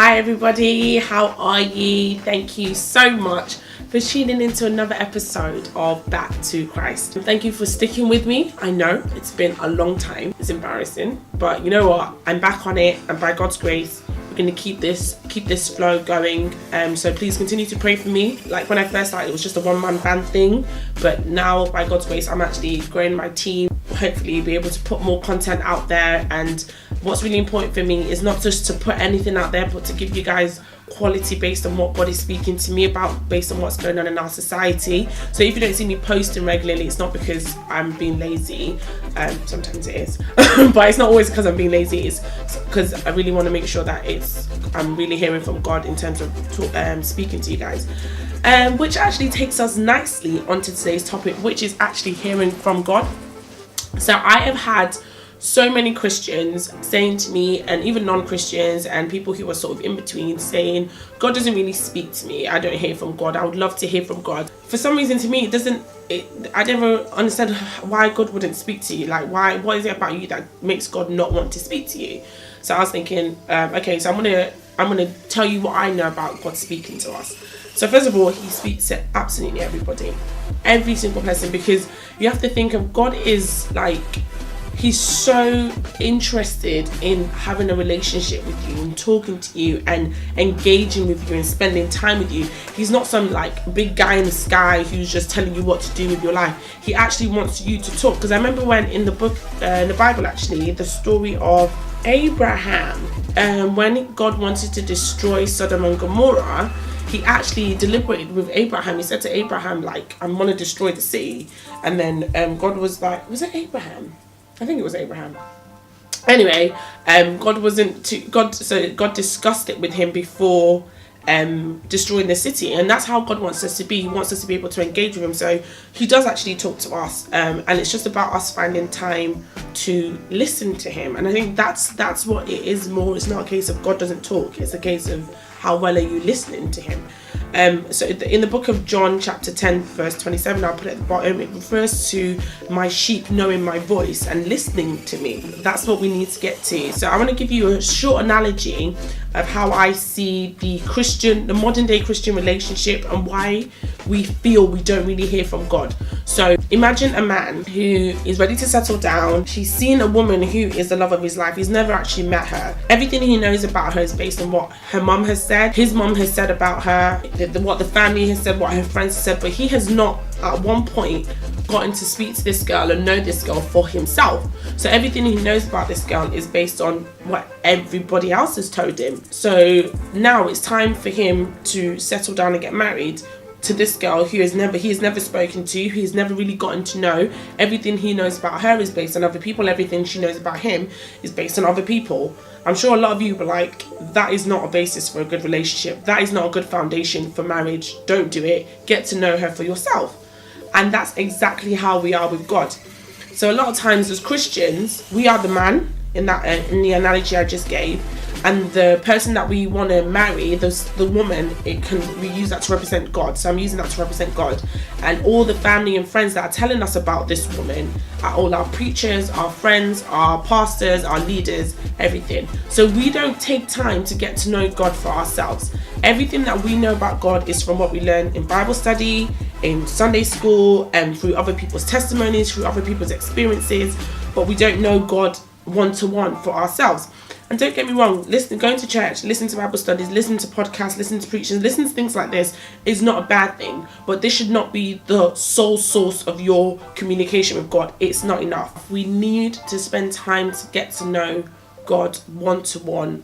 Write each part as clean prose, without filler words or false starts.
Hi everybody, how are you? Thank you so much for tuning into another episode of Back to Christ. Thank you for sticking with me. I know it's been a long time, it's embarrassing, but you know what? I'm back on it, and by God's grace, we're going to keep this flow going. So please continue to pray for me. Like when I first started, it was just a one-man band thing, but now by God's grace, I'm actually growing my team. Hopefully be able to put more content out there, and what's really important for me is not just to put anything out there, but to give you guys quality based on what God is speaking to me about, based on what's going on in our society. So if you don't see me posting regularly, it's not because I'm being lazy. Sometimes it is but it's not always because I'm being lazy. It's because I really want to make sure that I'm really hearing from God in terms of speaking to you guys, which actually takes us nicely onto today's topic, which is actually hearing from God. So I have had so many Christians saying to me, and even non-Christians and people who are sort of in between, saying God doesn't really speak to me. I don't hear from God. I would love to hear from God. For some reason, to me, I never understand why God wouldn't speak to you. Like, why? What is it about you that makes God not want to speak to you? So I was thinking, okay, so I'm gonna tell you what I know about God speaking to us. So first of all, he speaks to absolutely everybody, every single person, because you have to think of God is like, he's so interested in having a relationship with you and talking to you and engaging with you and spending time with you. He's not some like big guy in the sky who's just telling you what to do with your life. He actually wants you to talk. Because I remember when in the book, in the Bible actually, the story of Abraham, when God wanted to destroy Sodom and Gomorrah, he actually deliberated with Abraham. He said to Abraham, like, I'm going to destroy the city. And then God was like, was it Abraham? I think it was Abraham. Anyway, God discussed it with him before destroying the city, and that's how God wants us to be. He wants us to be able to engage with him. So he does actually talk to us, and it's just about us finding time to listen to him. And I think that's what it is more. It's not a case of God doesn't talk. It's a case of how well are you listening to him. So in the book of John chapter 10 verse 27, I'll put it at the bottom, it refers to my sheep knowing my voice and listening to me. That's what we need to get to. So I want to give you a short analogy of how I see the modern day Christian relationship and why we feel we don't really hear from God. So imagine a man who is ready to settle down. He's seen a woman who is the love of his life. He's never actually met her. Everything he knows about her is based on what her mum has said, his mum has said about her, what the family has said, what her friends have said, but he has not at one point gotten to speak to this girl and know this girl for himself. So everything he knows about this girl is based on what everybody else has told him. So now it's time for him to settle down and get married to this girl who he has never spoken to, who he's never really gotten to know. Everything he knows about her is based on other people. Everything she knows about him is based on other people. I'm sure a lot of you were like, that is not a basis for a good relationship. That is not a good foundation for marriage. Don't do it. Get to know her for yourself. And that's exactly how we are with God. So a lot of times as Christians, we are the man in the analogy I just gave, and the person that we want to marry, the woman, we use that to represent God. So I'm using that to represent God, and all the family and friends that are telling us about this woman are all our preachers, our friends, our pastors, our leaders, everything. So we don't take time to get to know God for ourselves. Everything that we know about God is from what we learn in Bible study, in Sunday school, and through other people's testimonies, through other people's experiences, but we don't know God one-to-one for ourselves. And don't get me wrong, going to church, listen to Bible studies, listen to podcasts, listen to preachers, listen to things like this is not a bad thing, but this should not be the sole source of your communication with God. It's not enough. We need to spend time to get to know God one-to-one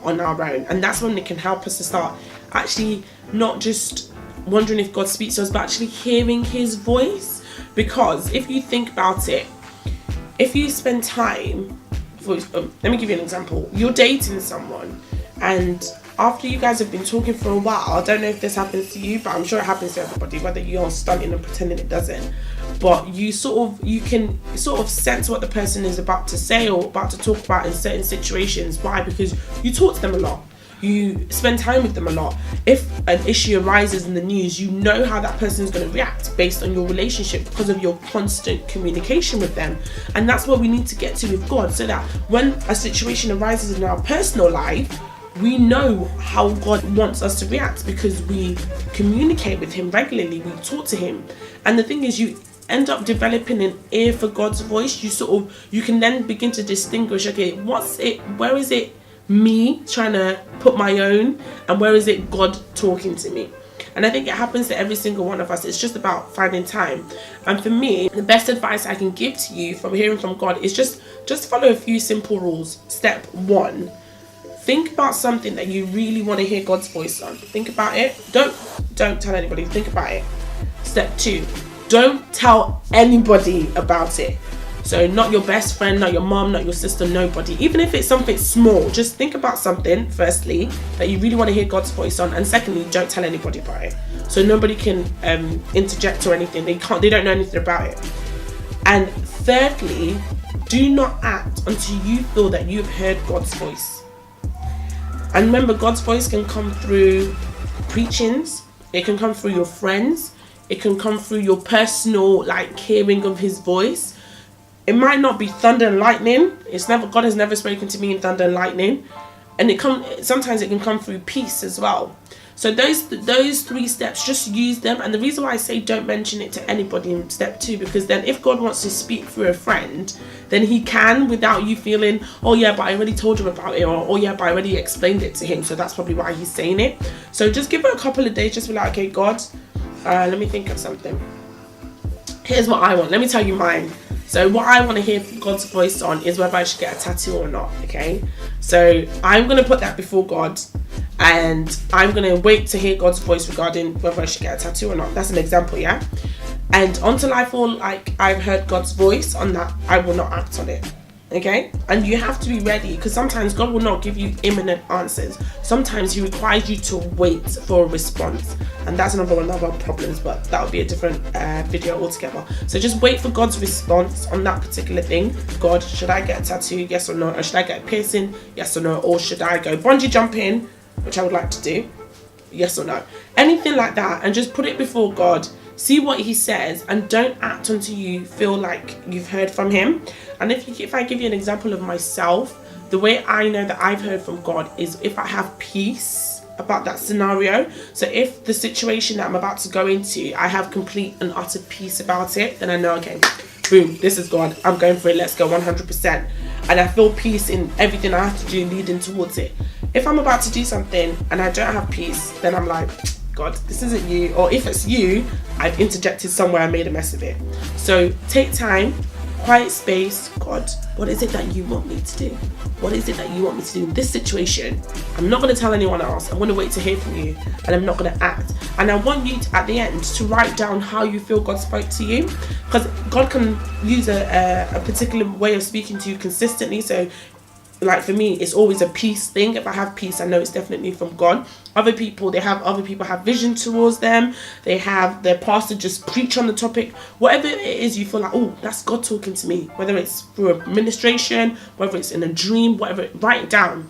on our own, and that's when it can help us to start actually not just wondering if God speaks to us, but actually hearing his voice. Because if you think about it, if you spend time, let me give you an example. You're dating someone, and after you guys have been talking for a while, I don't know if this happens to you, but I'm sure it happens to everybody, whether you're stunting and pretending it doesn't, but you can sense what the person is about to say or about to talk about in certain situations. Why? Because you talk to them a lot. You spend time with them a lot. If an issue arises in the news, you know how that person is going to react based on your relationship because of your constant communication with them. And that's what we need to get to with God, so that when a situation arises in our personal life, we know how God wants us to react because we communicate with him regularly, we talk to him. And the thing is, you end up developing an ear for God's voice. You can then begin to distinguish, okay, where is it me trying to put my own, and where is it God talking to me? And I think it happens to every single one of us. It's just about finding time. And for me, the best advice I can give to you from hearing from God is just follow a few simple rules. Step 1, think about something that you really want to hear God's voice on. Think about it. Don't tell anybody. Think about it. Step 2, don't tell anybody about it. So not your best friend, not your mom, not your sister, nobody. Even if it's something small, just think about something, firstly, that you really want to hear God's voice on. And secondly, don't tell anybody about it. So nobody can interject or anything. They don't know anything about it. And thirdly, do not act until you feel that you've heard God's voice. And remember, God's voice can come through preachings. It can come through your friends. It can come through your personal, hearing of his voice. It might not be thunder and lightning. God has never spoken to me in thunder and lightning. And sometimes it can come through peace as well. So those 3 steps, just use them. And the reason why I say don't mention it to anybody in step 2, because then if God wants to speak through a friend, then he can, without you feeling, oh yeah, but I already told him about it, or oh yeah, but I already explained it to him, so that's probably why he's saying it. So just give it a couple of days, just be like, okay, God, let me think of something. Here's what I want. Let me tell you mine. So what I want to hear God's voice on is whether I should get a tattoo or not, okay? So I'm going to put that before God, and I'm going to wait to hear God's voice regarding whether I should get a tattoo or not. That's an example, yeah? And until I feel like I've heard God's voice on that, I will not act on it, okay? And you have to be ready, because sometimes God will not give you imminent answers. Sometimes he requires you to wait for a response. And that's another one of our problems, but that would be a different video altogether. So just wait for God's response on that particular thing. God, should I get a tattoo? Yes or no? Or should I get a piercing? Yes or no? Or should I go bungee jumping, which I would like to do? Yes or no? Anything like that, and just put it before God. See what he says, and don't act until you feel like you've heard from him. And if I give you an example of myself, the way I know that I've heard from God is if I have peace about that scenario. So if the situation that I'm about to go into, I have complete and utter peace about it, then I know, okay, boom, this is God, I'm going for it, let's go 100%. And I feel peace in everything I have to do leading towards it. If I'm about to do something and I don't have peace, then I'm like, God, this isn't you. Or if it's you, I've interjected somewhere, I made a mess of it. So take time, quiet space. God, what is it that you want me to do? What is it that you want me to do in this situation? I'm not going to tell anyone else. I'm going to wait to hear from you, and I'm not going to act. And I want you to, at the end, to write down how you feel God spoke to you, because God can use a particular way of speaking to you consistently. So like for me, it's always a peace thing. If I have peace, I know it's definitely from God. Other people have vision towards them. They have their pastor just preach on the topic. Whatever it is, you feel like, oh, that's God talking to me. Whether it's through administration, whether it's in a dream, whatever, write it down.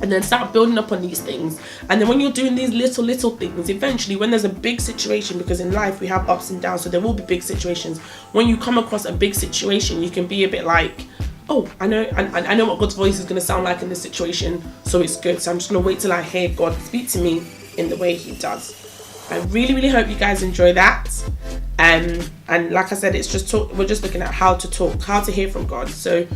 And then start building up on these things. And then when you're doing these little things, eventually when there's a big situation, because in life we have ups and downs, so there will be big situations. When you come across a big situation, you can be a bit like, oh, I know what God's voice is going to sound like in this situation, so it's good. So I'm just going to wait till I hear God speak to me in the way he does. I really hope you guys enjoy that. And like I said, we're just looking at how to talk, how to hear from God. So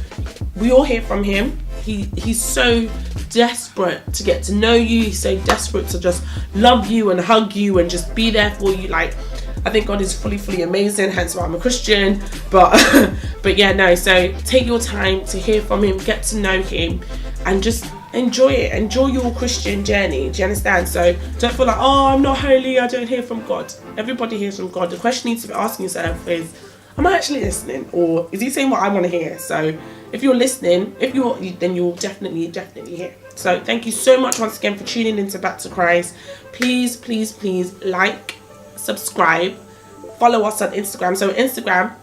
we all hear from him. He's so desperate to get to know you. He's so desperate to just love you and hug you and just be there for you. Like, I think God is fully amazing, hence why I'm a Christian. But yeah, no, so take your time to hear from him, get to know him, and just enjoy it. Enjoy your Christian journey. Do you understand? So don't feel like, oh, I'm not holy, I don't hear from God. Everybody hears from God. The question you need to be asking yourself is, am I actually listening? Or is he saying what I want to hear? So if you're listening, then you'll definitely hear. So thank you so much once again for tuning into Back to Christ. Please like, subscribe, follow us on Instagram. So Instagram,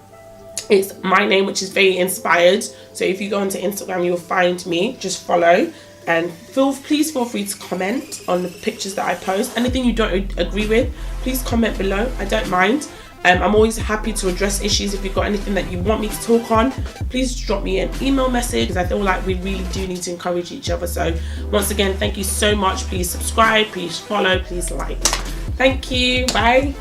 it's my name, which is Feyi Inspired. So if you go onto Instagram, you'll find me. Just follow, and please feel free to comment on the pictures that I post. Anything you don't agree with, please comment below. I don't mind. I'm always happy to address issues. If you've got anything that you want me to talk on, please drop me an email message, because I feel like we really do need to encourage each other. So once again, thank you so much. Please subscribe, please follow, please like. Thank you. Bye.